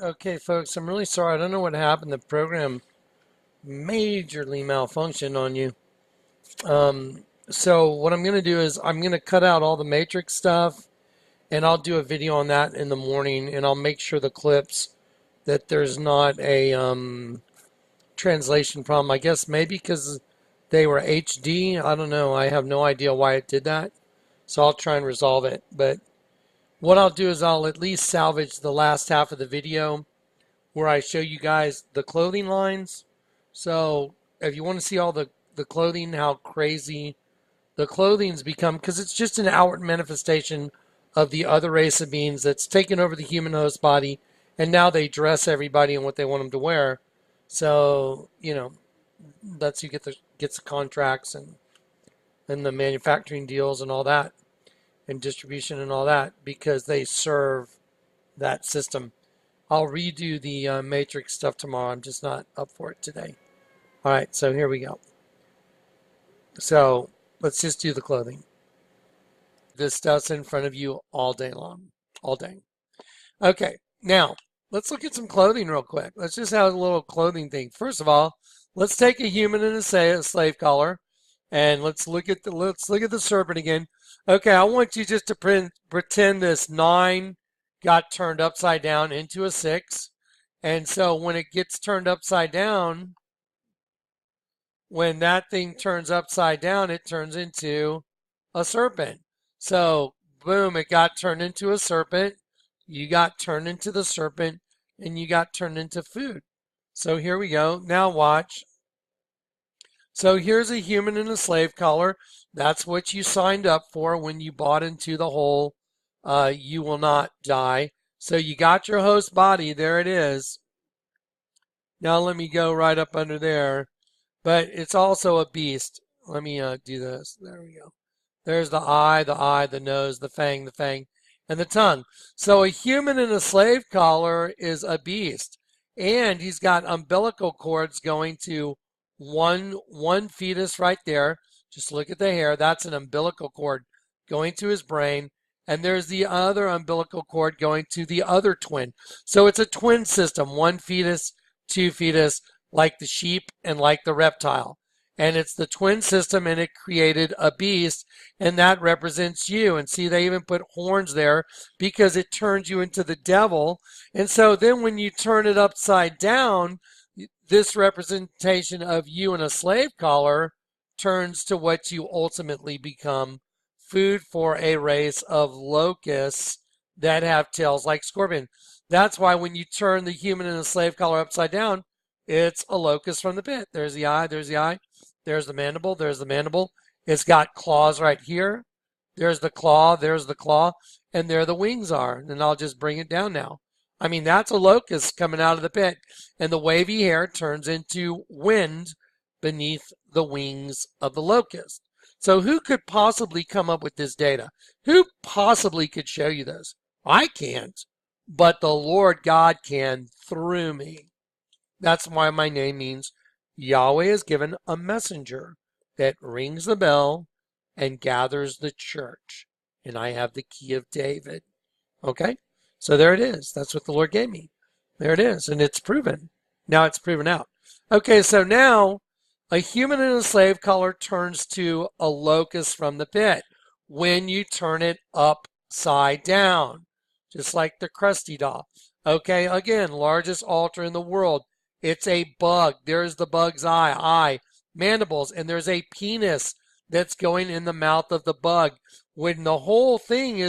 Okay, folks, I'm really sorry. I don't know what happened. The program majorly malfunctioned on you. So what I'm going to do is I'm going to cut out all the matrix stuff and I'll do a video on that in the morning and I'll make sure the clips that there's not a translation problem. I guess maybe because they were HD. I don't know. I have no idea why it did that. So I'll try and resolve it. But what I'll do is I'll at least salvage the last half of the video where I show you guys the clothing lines. So if you want to see all the clothing, how crazy the clothing's become, because it's just an outward manifestation of the other race of beings that's taken over the human host body, and now they dress everybody in what they want them to wear. So, that's who gets the contracts and the manufacturing deals and all that, and distribution and all that, because they serve that system. I'll redo the matrix stuff tomorrow. I'm just not up for it today. All right, so here we go. So let's just do the clothing. This stuff's in front of you all day long, all day. Okay, now let's look at some clothing real quick. Let's just have a little clothing thing. First of all, let's take a human and a slave collar, and let's look at the serpent again. Okay, I want you just to pretend this 9 got turned upside down into a 6. And so when it gets turned upside down, when that thing turns upside down, it turns into a serpent. So boom, it got turned into a serpent. You got turned into the serpent and you got turned into food. So here we go. Now watch. So here's a human in a slave collar. That's what you signed up for when you bought into the whole you will not die. So you got your host body. There it is. Now let me go right up under there. But it's also a beast. Let me do this. There we go. There's the eye, the nose, the fang, and the tongue. So a human in a slave collar is a beast. And he's got umbilical cords going to one fetus right there. Just look at the hair. That's an umbilical cord going to his brain. And there's the other umbilical cord going to the other twin. So it's a twin system. One fetus, two fetus, like the sheep and like the reptile. And it's the twin system, and it created a beast, and that represents you. And see, they even put horns there because it turns you into the devil. And so then when you turn it upside down, this representation of you in a slave collar turns to what you ultimately become, food for a race of locusts that have tails like scorpion. That's why when you turn the human in a slave collar upside down, it's a locust from the pit. There's the eye, there's the eye, there's the mandible, there's the mandible. It's got claws right here. There's the claw, and there the wings are. And I'll just bring it down now. I mean, that's a locust coming out of the pit. And the wavy hair turns into wind beneath the wings of the locust. So who could possibly come up with this data? Who possibly could show you this? I can't, but the Lord God can through me. That's why my name means Yahweh has given a messenger that rings the bell and gathers the church. And I have the key of David. Okay? So there it is. That's what the Lord gave me. There it is. And it's proven. Now it's proven out. Okay, so now a human in a slave collar turns to a locust from the pit when you turn it upside down, just like the crusty doll. Okay, again, largest altar in the world. It's a bug. There's the bug's eye, mandibles, and there's a penis that's going in the mouth of the bug. When the whole thing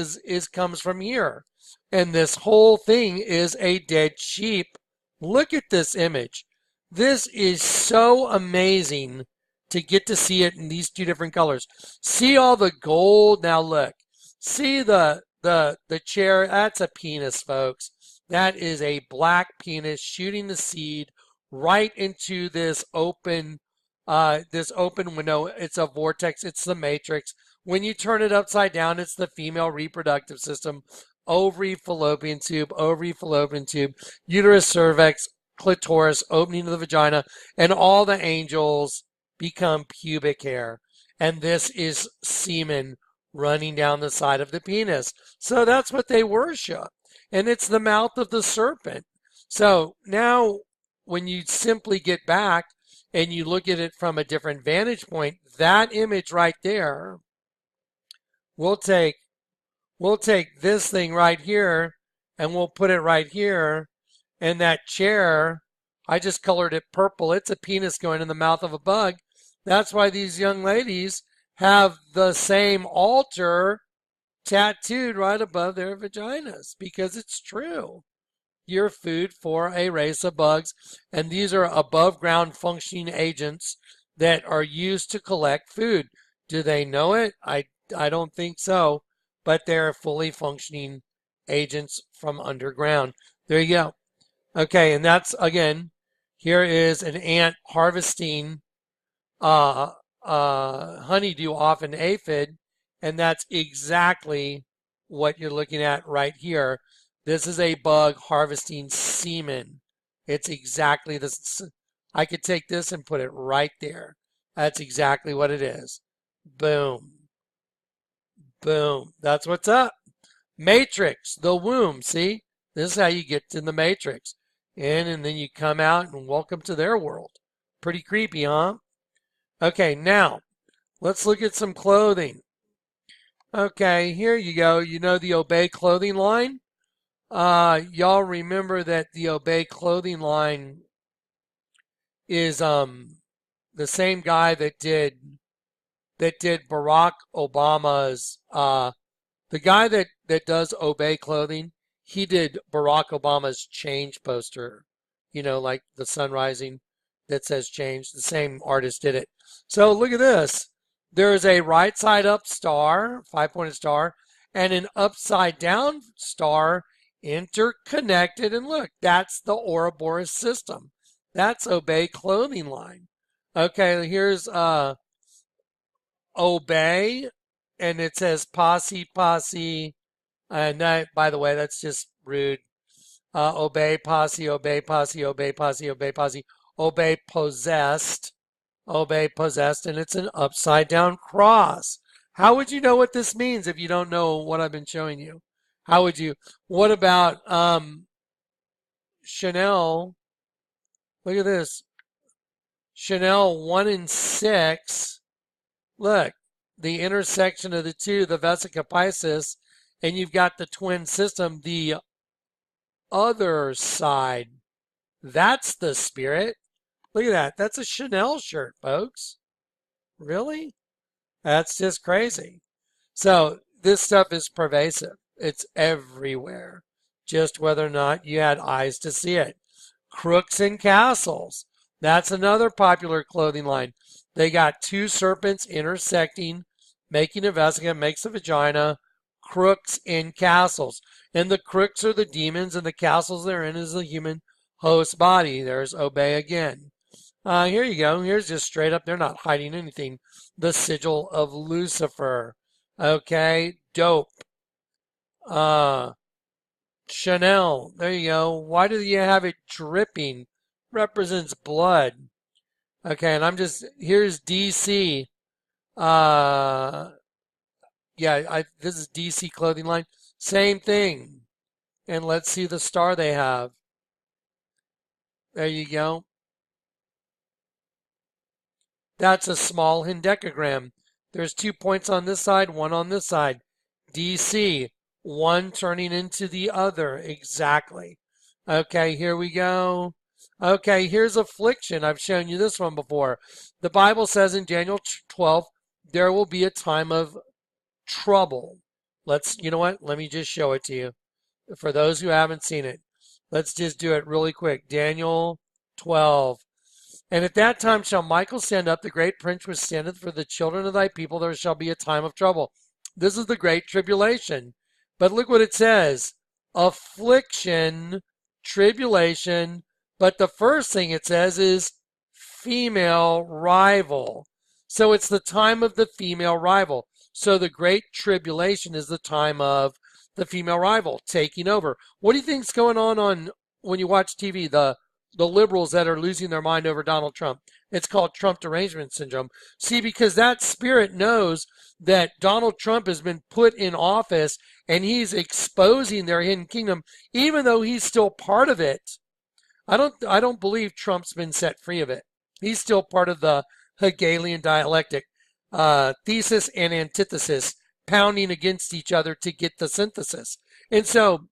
comes from here. And this whole thing is a dead sheep. Look at this image. This is so amazing to get to see it in these two different colors. See all the gold? Now look. See the chair? That's a penis, folks. That is a black penis shooting the seed right into this open window. It's a vortex. It's the matrix. When you turn it upside down, it's the female reproductive system. Ovary, fallopian tube, uterus, cervix, clitoris, opening of the vagina, and all the angels become pubic hair. And this is semen running down the side of the penis. So that's what they worship. And it's the mouth of the serpent. So now when you simply get back and you look at it from a different vantage point, that image right there, we'll take this thing right here and we'll put it right here. And that chair, I just colored it purple. It's a penis going in the mouth of a bug. That's why these young ladies have the same altar tattooed right above their vaginas, because it's true. You're food for a race of bugs, and these are above ground functioning agents that are used to collect food. Do they know it? I don't think so, but they're fully functioning agents from underground. There you go. Okay, and that's, again, here is an ant harvesting honeydew off an aphid, and that's exactly what you're looking at right here. This is a bug harvesting semen. It's exactly this. I could take this and put it right there. That's exactly what it is. Boom. Boom. That's what's up. Matrix, the womb. See? This is how you get in the matrix. And then you come out and welcome to their world. Pretty creepy, huh? Okay, now let's look at some clothing. Okay, here you go. You know the Obey clothing line? Y'all remember that the Obey clothing line is the same guy that did Barack Obama's the guy that does Obey clothing. He did Barack Obama's change poster, you know, like the sun rising that says change. The same artist did it. So look at this. There's a right side up star, 5-pointed star, and an upside down star interconnected. And look, that's the Ouroboros system. That's Obey clothing line. Okay, here's Obey, and it says posse, posse. And that, by the way, that's just rude. Obey, posse, obey, posse, obey, posse, obey, posse, obey, possessed. Obey, possessed, and it's an upside down cross. How would you know what this means if you don't know what I've been showing you? How would you? What about Chanel? Look at this. Chanel 1 and 6. Look, the intersection of the two, the vesica piscis, and you've got the twin system, the other side. That's the spirit. Look at that. That's a Chanel shirt, folks. Really? That's just crazy. So this stuff is pervasive. It's everywhere. Just whether or not you had eyes to see it. Crooks and castles. That's another popular clothing line. They got two serpents intersecting, making a vesica, makes a vagina. Crooks in castles. And the crooks are the demons, and the castles they're in is the human host body. There's Obey again. Here you go. Here's just straight up. They're not hiding anything. The sigil of Lucifer. Okay. Dope. Chanel. There you go. Why do you have it dripping? Represents blood. Okay. And here's DC. Yeah, this is DC clothing line. Same thing. And let's see the star they have. There you go. That's a small hendecagram. There's 2 points on this side, 1 on this side. DC, 1 turning into the other. Exactly. Okay, here we go. Okay, here's affliction. I've shown you this one before. The Bible says in Daniel 12, there will be a time of trouble. You know what? Let me just show it to you. For those who haven't seen it, let's just do it really quick. Daniel 12. And at that time shall Michael stand up, the great prince which standeth for the children of thy people. There shall be a time of trouble. This is the great tribulation. But look what it says. Affliction, tribulation. But the first thing it says is female rival. So it's the time of the female rival. So the great tribulation is the time of the female rival taking over. What do you think's going on when you watch TV? The liberals that are losing their mind over Donald Trump. It's called Trump derangement syndrome. See, because that spirit knows that Donald Trump has been put in office and he's exposing their hidden kingdom, even though he's still part of it. I don't believe Trump's been set free of it. He's still part of the Hegelian dialectic, thesis and antithesis, pounding against each other to get the synthesis. And so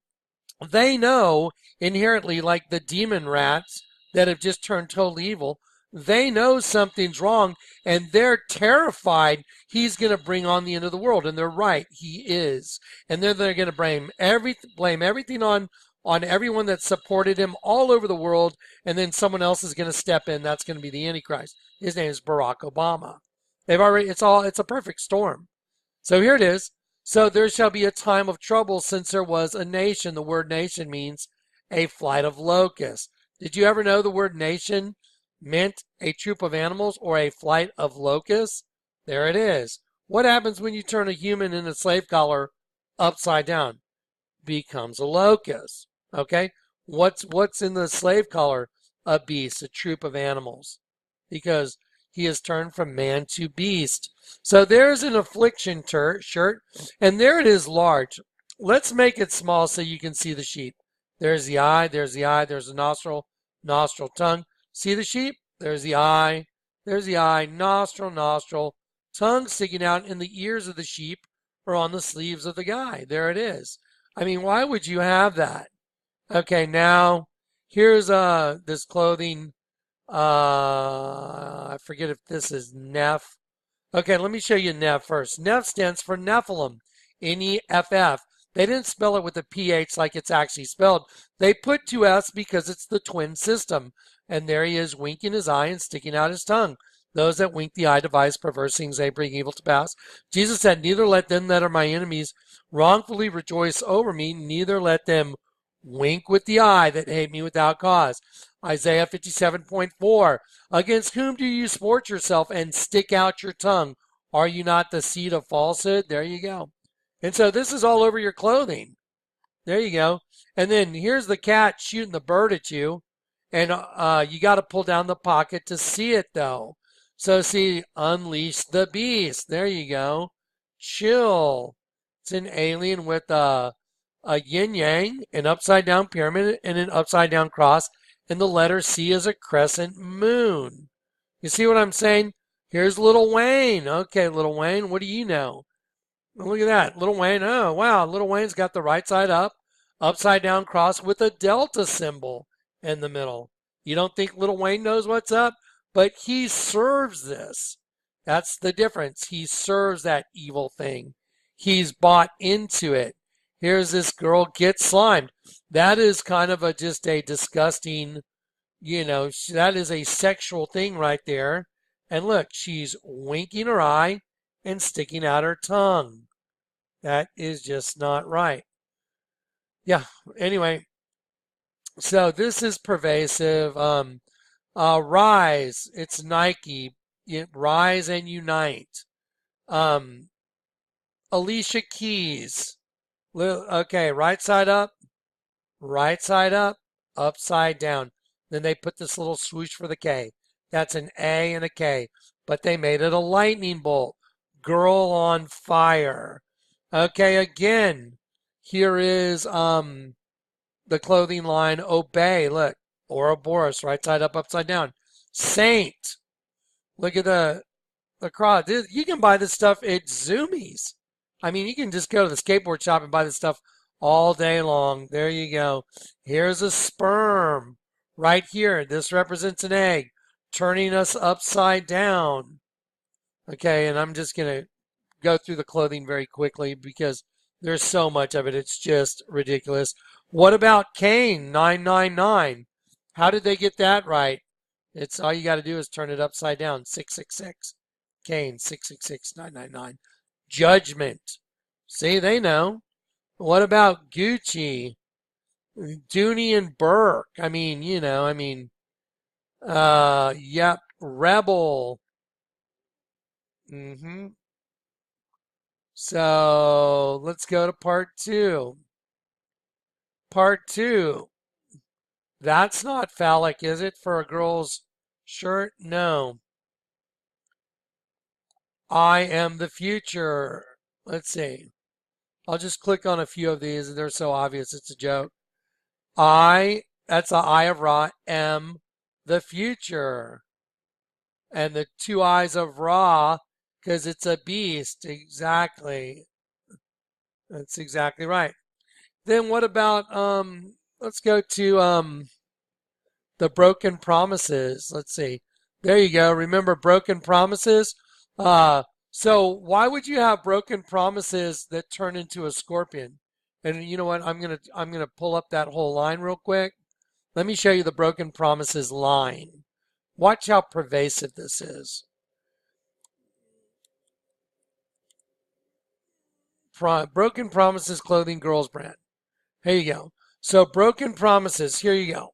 they know inherently, like the demon rats that have just turned totally evil, they know something's wrong and they're terrified he's going to bring on the end of the world. And they're right, he is. And then they're going to blame everything on everyone that supported him all over the world. And then someone else is going to step in. That's going to be the Antichrist. His name is Barack Obama. It's a perfect storm. So here it is. So there shall be a time of trouble since there was a nation. The word nation means a flight of locusts. Did you ever know the word nation meant a troop of animals or a flight of locusts? There it is. What happens when you turn a human in a slave collar upside down? Becomes a locust. Okay? What's in the slave collar? A beast, a troop of animals. Because he has turned from man to beast. So there's an affliction shirt, and there it is large. Let's make it small so you can see the sheep. There's the eye, there's the nostril, tongue. See the sheep? There's the eye, nostril, tongue sticking out in the ears of the sheep or on the sleeves of the guy. There it is. I mean, why would you have that? Okay, now here's this clothing. I forget if this is Neph. Okay, let me show you Neph first. Neph stands for Nephilim, N-E-F-F. They didn't spell it with a P-H like it's actually spelled. They put two F's because it's the twin system. And there he is winking his eye and sticking out his tongue. Those that wink the eye devise perverse things, they bring evil to pass. Jesus said, neither let them that are my enemies wrongfully rejoice over me, neither let them wink with the eye that hate me without cause. Isaiah 57:4. Against whom do you sport yourself and stick out your tongue? Are you not the seed of falsehood? There you go. And so this is all over your clothing. There you go. And then here's the cat shooting the bird at you. And you got to pull down the pocket to see it, though. So see, unleash the beast. There you go. Chill. It's an alien with a yin-yang, an upside-down pyramid, and an upside-down cross. And the letter C is a crescent moon. You see what I'm saying? Here's Little Wayne. Okay, Little Wayne, what do you know? Look at that. Little Wayne. Oh, wow. Little Wayne's got the right side up, upside down cross with a delta symbol in the middle. You don't think Little Wayne knows what's up? But he serves this. That's the difference. He serves that evil thing. He's bought into it. Here's this girl get slimed. That is kind of just a disgusting, that is a sexual thing right there. And look, she's winking her eye and sticking out her tongue. That is just not right. Yeah, anyway, so this is pervasive. Rise, it's Nike. Rise and unite. Alicia Keys. Okay, right side up, upside down. Then they put this little swoosh for the K. That's an A and a K. But they made it a lightning bolt. Girl on fire. Okay, again, here is the clothing line Obey. Look, Ouroboros, right side up, upside down. Saint. Look at the cross. You can buy this stuff at Zoomies. I mean, you can just go to the skateboard shop and buy this stuff all day long. There you go. Here's a sperm right here. This represents an egg turning us upside down. Okay, and I'm just going to go through the clothing very quickly because there's so much of it. It's just ridiculous. What about Cain 999? How did they get that right? It's all you got to do is turn it upside down. 666. Cain 666-999. Judgment. See, they know. What about Gucci? Dooney and Burke. Yep. Rebel. So let's go to part 2. Part 2. That's not phallic, is it, for a girl's shirt? No. I am the future. Let's see. I'll just click on a few of these. They're so obvious, it's a joke. I That's the eye of Ra. M, the future. And the two eyes of Ra, because it's a beast. Exactly. That's exactly right. Then what about let's go to the broken promises. Let's see. There you go. Remember broken promises? Uh so why would you have broken promises that turn into a scorpion? And you know what? I'm gonna pull up that whole line real quick. Let me show you the broken promises line. Watch how pervasive this is. Broken Promises Clothing Girls brand. Here you go. So broken promises. Here you go.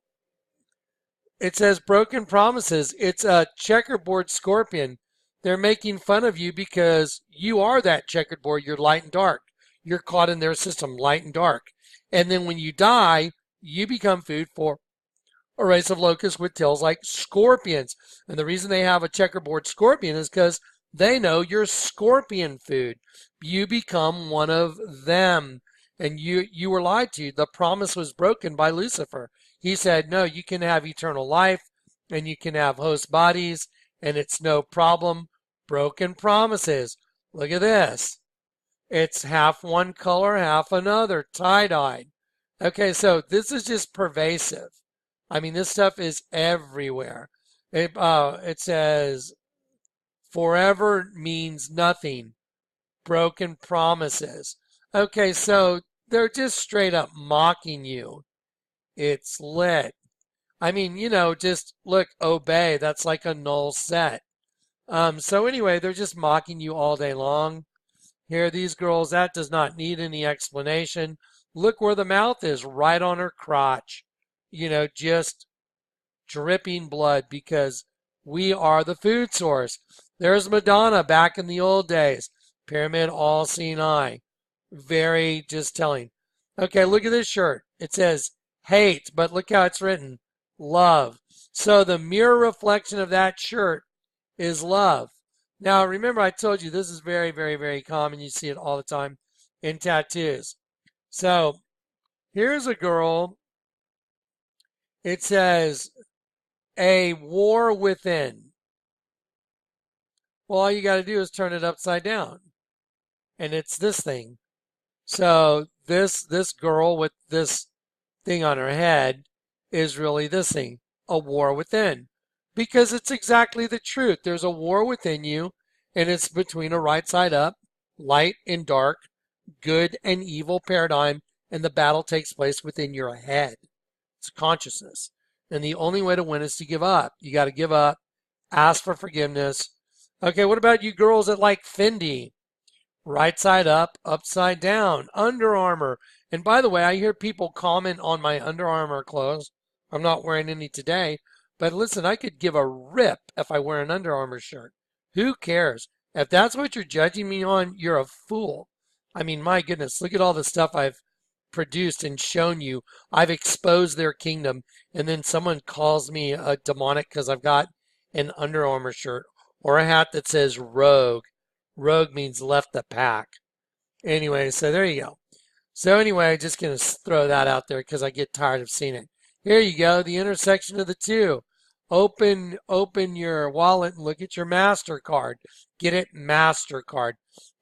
It says broken promises. It's a checkerboard scorpion. They're making fun of you because you are that checkerboard. You're light and dark. You're caught in their system, light and dark. And then when you die, you become food for a race of locusts with tails like scorpions. And the reason they have a checkerboard scorpion is because they know you're scorpion food. You become one of them. And you were lied to. The promise was broken by Lucifer. He said, no, you can have eternal life and you can have host bodies and it's no problem. Broken promises. Look at this. It's half one color, half another, tie-dyed. Okay, so this is just pervasive. I mean, this stuff is everywhere. It says, forever means nothing. Broken promises. Okay, so they're just straight up mocking you. It's lit. I mean, just look, obey. That's like a null set. So anyway, they're just mocking you all day long. Here, these girls, that does not need any explanation. Look where the mouth is, right on her crotch. Just dripping blood because we are the food source. There's Madonna back in the old days. Pyramid, all seeing eye. Very just telling. Okay, look at this shirt. It says hate, but look how it's written. Love. So the mirror reflection of that shirt is love. Now, remember I told you this is very, very, very common. You see it all the time in tattoos. So here's a girl. It says a war within. Well, all you got to do is turn it upside down. And it's this thing. So this girl with this thing on her head is really this thing, a war within. Because it's exactly the truth. There's a war within you, and it's between a right side up, light and dark, good and evil paradigm, and the battle takes place within your head. It's consciousness. And the only way to win is to give up. You got to give up, ask for forgiveness. Okay, what about you girls that like Fendi? Right side up, upside down, Under Armour. And by the way, I hear people comment on my Under Armour clothes. I'm not wearing any today. But listen, I could give a rip if I wear an Under Armour shirt. Who cares? If that's what you're judging me on, you're a fool. I mean, my goodness, look at all the stuff I've produced and shown you. I've exposed their kingdom. And then someone calls me a demonic because I've got an Under Armour shirt or a hat that says Rogue. Rogue means left the pack. Anyway, so there you go. So anyway, just going to throw that out there because I get tired of seeing it. Here you go, the intersection of the two. Open your wallet and look at your MasterCard. Get it, MasterCard.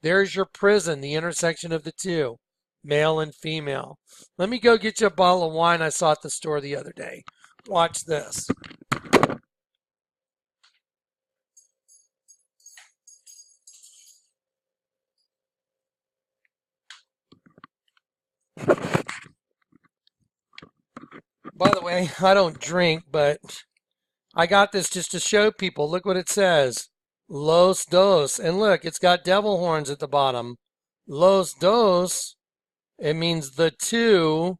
There's your prison, the intersection of the two, male and female. Let me go get you a bottle of wine I saw at the store the other day. Watch this. By the way, I don't drink, but I got this just to show people. Look what it says. Los dos. And look, it's got devil horns at the bottom. Los dos. It means the two,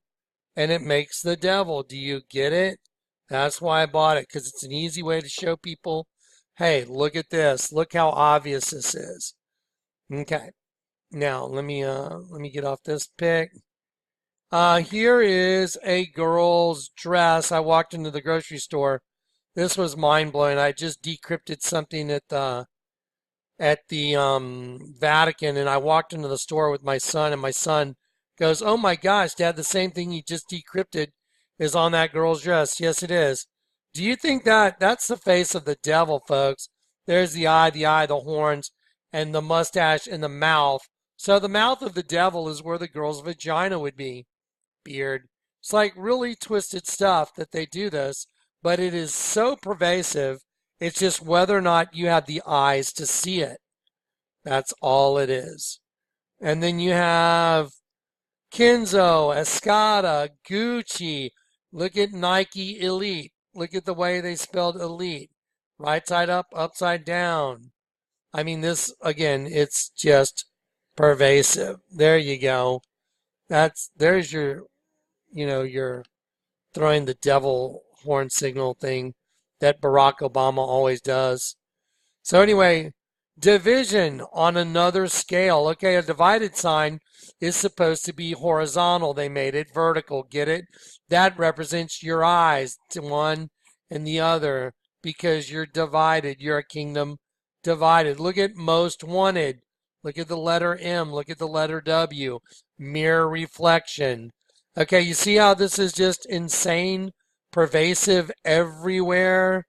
and it makes the devil. Do you get it? That's why I bought it, because it's an easy way to show people, hey, look at this. Look how obvious this is. Okay. Now, let me get off this pic. Here is a girl's dress. I walked into the grocery store. This was mind-blowing. I just decrypted something at the Vatican, and I walked into the store with my son, and my son goes, "Oh my gosh, Dad, the same thing you just decrypted is on that girl's dress. Yes, it is. Do you think that's the face of the devil, folks? There's the eye, the horns, and the mustache and the mouth. So the mouth of the devil is where the girl's vagina would be. Beard. It's like really twisted stuff that they do this, but it is so pervasive. It's just whether or not you have the eyes to see it. That's all it is. And then you have Kenzo, Escada, Gucci. Look at Nike Elite. Look at the way they spelled elite. Right side up, upside down. I mean, this, again, it's just pervasive. There you go. There's your, your throwing the devil horn signal thing that Barack Obama always does. So anyway, division on another scale. Okay, a divided sign is supposed to be horizontal. They made it vertical. Get it? That represents your eyes to one and the other because you're divided. You're a kingdom divided. Look at most wanted. Look at the letter M. Look at the letter W. Mirror reflection. Okay, you see how this is just insane, pervasive everywhere?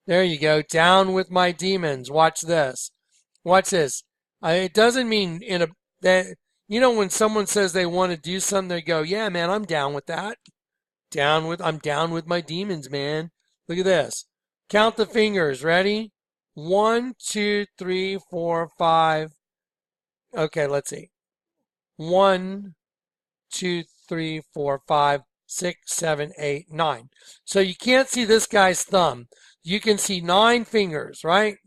There you go. Down with my demons. Watch this. Watch this. It doesn't mean that when someone says they want to do something, they go, "Yeah, man, I'm down with that. I'm down with my demons, man." Look at this. Count the fingers. Ready? 1, 2, 3, 4, 5. Okay, let's see. 1, 2, 3, 4, 5, 6, 7, 8, 9. So you can't see this guy's thumb. You can see 9 fingers, right?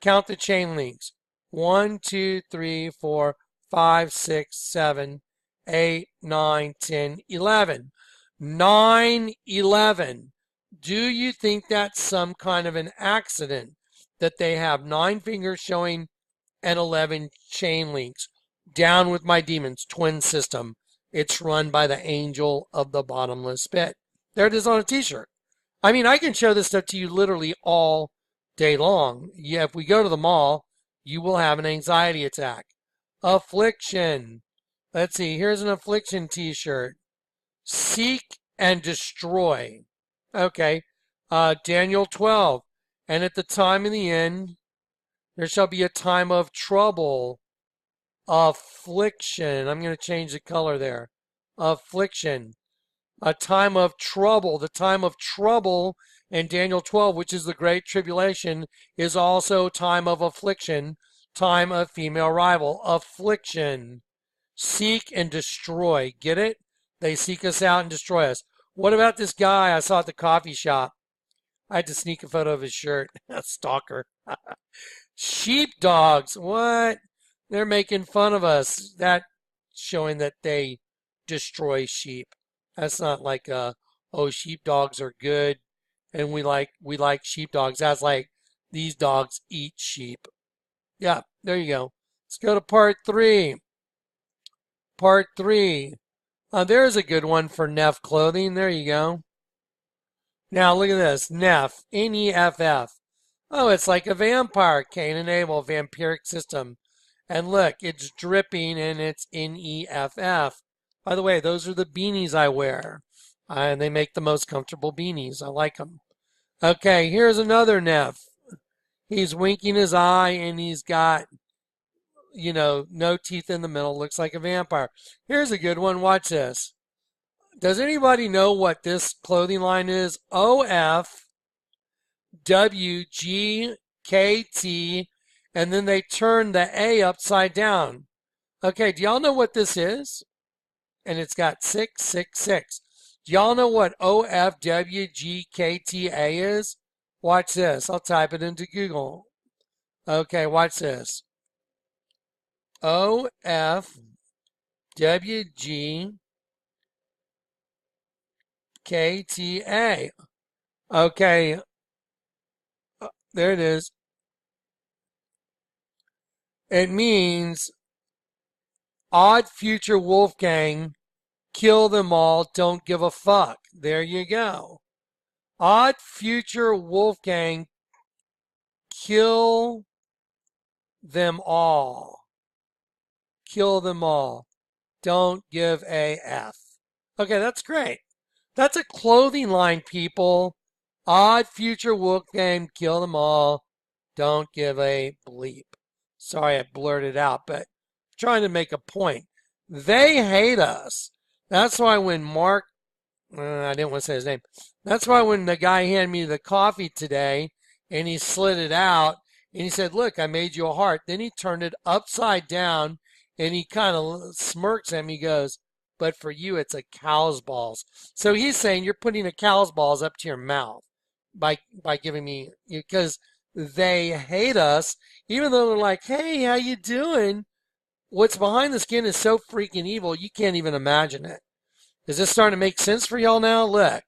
Count the chain links. 1, 2, 3, 4, 5, 6, 7, 8, 9, 10, 11. 9, 11. Do you think that's some kind of an accident that they have 9 fingers showing and 11 chain links? Down with my demons, twin system. It's run by the angel of the bottomless pit. There it is on a t-shirt. I mean, I can show this stuff to you literally all day long. Yeah, if we go to the mall, you will have an anxiety attack. Affliction. Let's see, here's an affliction t-shirt. Seek and destroy. Okay. Daniel 12. And at the time of the end, there shall be a time of trouble. Affliction. I'm going to change the color there. Affliction. A time of trouble. The time of trouble in Daniel 12, which is the Great Tribulation, is also time of affliction, time of female rival. Affliction. Seek and destroy. Get it? They seek us out and destroy us. What about this guy I saw at the coffee shop? I had to sneak a photo of his shirt. A stalker. Sheepdogs. What? They're making fun of us. That showing that they destroy sheep. That's not like sheepdogs are good and we like sheepdogs. That's like these dogs eat sheep. Yeah, there you go. Let's go to part 3. Part 3. There's a good one for Neff clothing. There you go. Now look at this. Neff. N-E-F-F. Oh, it's like a vampire. Cain and Abel. Vampiric system. And look, it's dripping and it's N-E-F-F. By the way, those are the beanies I wear. And they make the most comfortable beanies. I like them. Okay, here's another Neff. He's winking his eye and he's got, no teeth in the middle. Looks like a vampire. Here's a good one. Watch this. Does anybody know what this clothing line is? O-F-W-G-K-T, and then they turn the A upside down. Okay, do y'all know what this is? And it's got 666. Do y'all know what O-F-W-G-K-T-A is? Watch this. I'll type it into Google. Okay, watch this. O-F-W-G-K-T-A. Okay, there it is. It means odd future Wolfgang, kill them all, don't give a fuck. There you go. Odd future Wolfgang, kill them all. Kill them all. Don't give a F. Okay, that's great. That's a clothing line, people. Odd future wolf game, kill them all. Don't give a bleep. Sorry I blurted out, but I'm trying to make a point. They hate us. That's why when Mark, I didn't want to say his name. That's why when the guy handed me the coffee today and he slid it out and he said, "Look, I made you a heart." Then he turned it upside down and he kind of smirks at me. He goes, "But for you, it's a cow's balls." So he's saying you're putting a cow's balls up to your mouth by giving me, because they hate us, even though they're like, "Hey, how you doing?" What's behind the skin is so freaking evil, you can't even imagine it. Is this starting to make sense for y'all now? Look.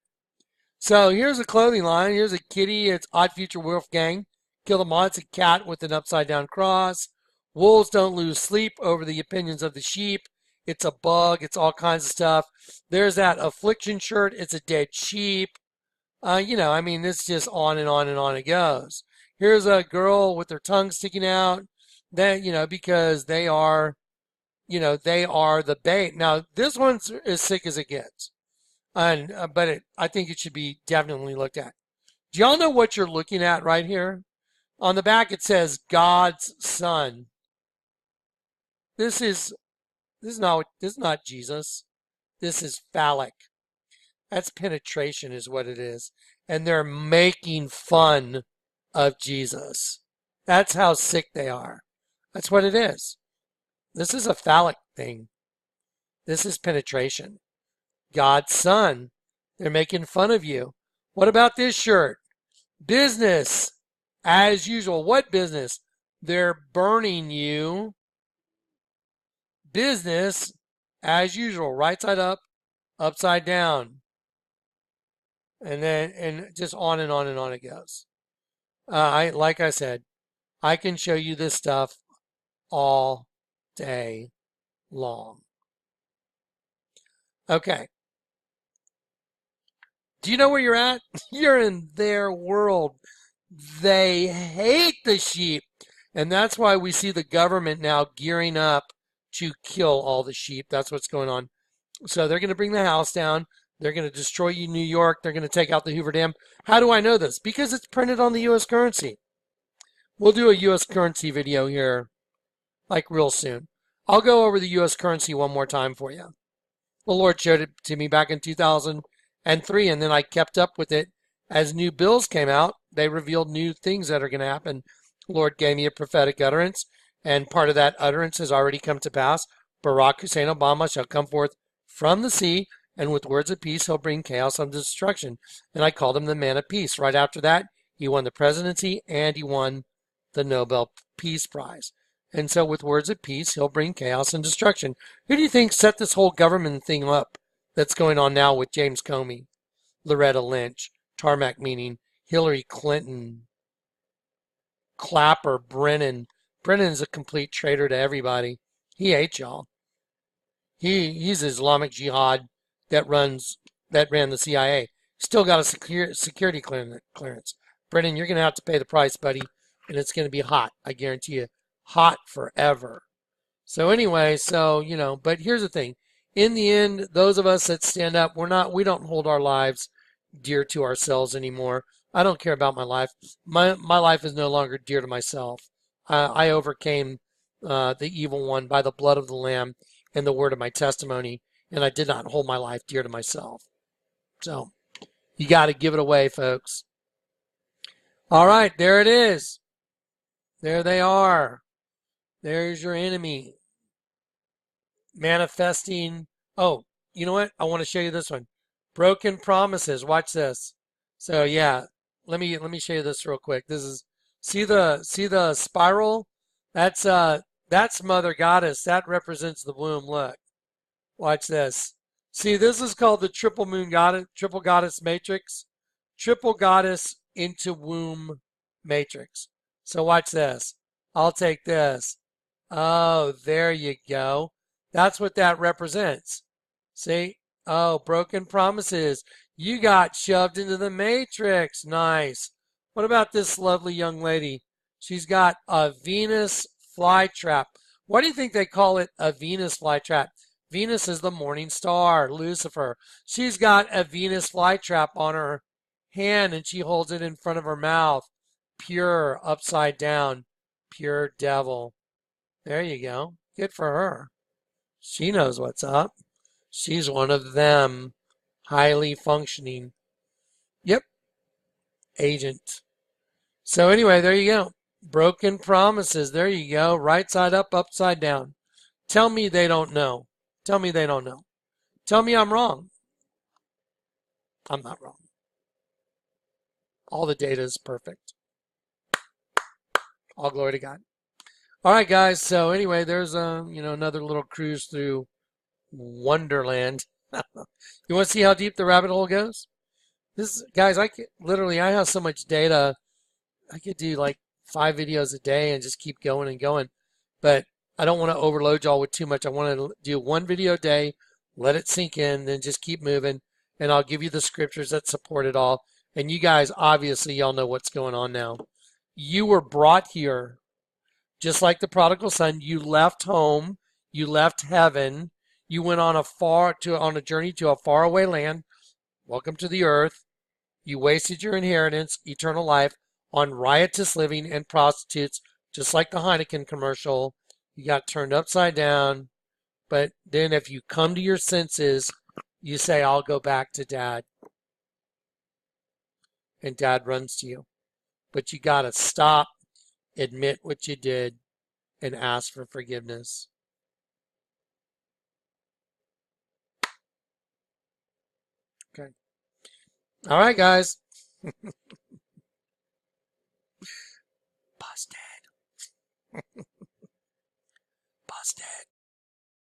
So here's a clothing line. Here's a kitty. It's Odd Future Wolf Gang. Kill them all. It's a cat with an upside down cross. Wolves don't lose sleep over the opinions of the sheep. It's a bug. It's all kinds of stuff. There's that affliction shirt. It's a dead sheep. I mean, it's just on and on and on it goes. Here's a girl with her tongue sticking out. That, because they are the bait. Now, this one's as sick as it gets. But I think it should be definitely looked at. Do y'all know what you're looking at right here? On the back it says God's Son. This is not Jesus. This is phallic. That's penetration is what it is. And they're making fun of Jesus. That's how sick they are. That's what it is. This is a phallic thing. This is penetration. God's Son. They're making fun of you. What about this shirt? Business as usual. What business? They're burning you. Business as usual. Right side up, upside down. And just on and on and on it goes. Like I said, I can show you this stuff all day long. Okay. Do you know where you're at? You're in their world. They hate the sheep. And that's why we see the government now gearing up to kill all the sheep. That's what's going on. So they're going to bring the house down. They're going to destroy you, New York. They're going to take out the Hoover Dam. How do I know this? Because it's printed on the U.S. currency. We'll do a U.S. currency video here, like real soon. I'll go over the U.S. currency one more time for you. The Lord showed it to me back in 2003, and then I kept up with it. As new bills came out, they revealed new things that are going to happen. The Lord gave me a prophetic utterance, and part of that utterance has already come to pass. Barack Hussein Obama shall come forth from the sea, and with words of peace he'll bring chaos and destruction. And I called him the man of peace. Right after that, he won the presidency, and he won the Nobel Peace Prize. And so with words of peace, he'll bring chaos and destruction. Who do you think set this whole government thing up that's going on now with James Comey, Loretta Lynch, Tarmac Meaning, Hillary Clinton, Clapper, Brennan? Brennan's a complete traitor to everybody. He hates y'all. He's Islamic Jihad that ran the CIA. Still got a security clearance. Brennan, you're going to have to pay the price, buddy, and it's going to be hot. I guarantee you. Hot forever. So anyway, but here's the thing. In the end, those of us that stand up, we don't hold our lives dear to ourselves anymore. I don't care about my life. My life is no longer dear to myself. I overcame the evil one by the blood of the Lamb and the word of my testimony, and I did not hold my life dear to myself. So you got to give it away, folks. All right, there it is. There they are. There's your enemy manifesting. Oh, you know what? I want to show you this one. Broken promises. Watch this. So yeah, let me show you this real quick. This is see the spiral? That's Mother Goddess. That represents the womb. Look. Watch this. See, this is called the triple goddess matrix. Triple goddess into womb matrix. So watch this. I'll take this. Oh, there you go. That's what that represents. See? Oh, broken promises. You got shoved into the matrix. Nice. What about this lovely young lady? She's got a Venus flytrap. Why do you think they call it a Venus flytrap? Venus is the morning star, Lucifer. She's got a Venus flytrap on her hand and she holds it in front of her mouth. Pure, upside down, pure devil. There you go. Good for her. She knows what's up. She's one of them. Highly functioning. Yep, agent. So anyway, there you go. Broken promises. There you go. Right side up, upside down. Tell me they don't know. Tell me they don't know. Tell me I'm wrong. I'm not wrong. All the data is perfect. All glory to God. All right, guys. So anyway, there's another little cruise through Wonderland. You want to see how deep the rabbit hole goes? This, guys, I have so much data. I could do like 5 videos a day and just keep going and going. But I don't want to overload y'all with too much. I want to do 1 video a day, let it sink in, then just keep moving. And I'll give you the scriptures that support it all. And you guys, obviously, y'all know what's going on now. You were brought here, just like the prodigal son. You left home. You left heaven. You went on a journey to a faraway land. Welcome to the earth. You wasted your inheritance, eternal life, on riotous living and prostitutes, just like the Heineken commercial. You got turned upside down. But then if you come to your senses, you say, I'll go back to Dad. And Dad runs to you. But you got to stop, admit what you did, and ask for forgiveness. Okay. All right, guys. Busted. Busted.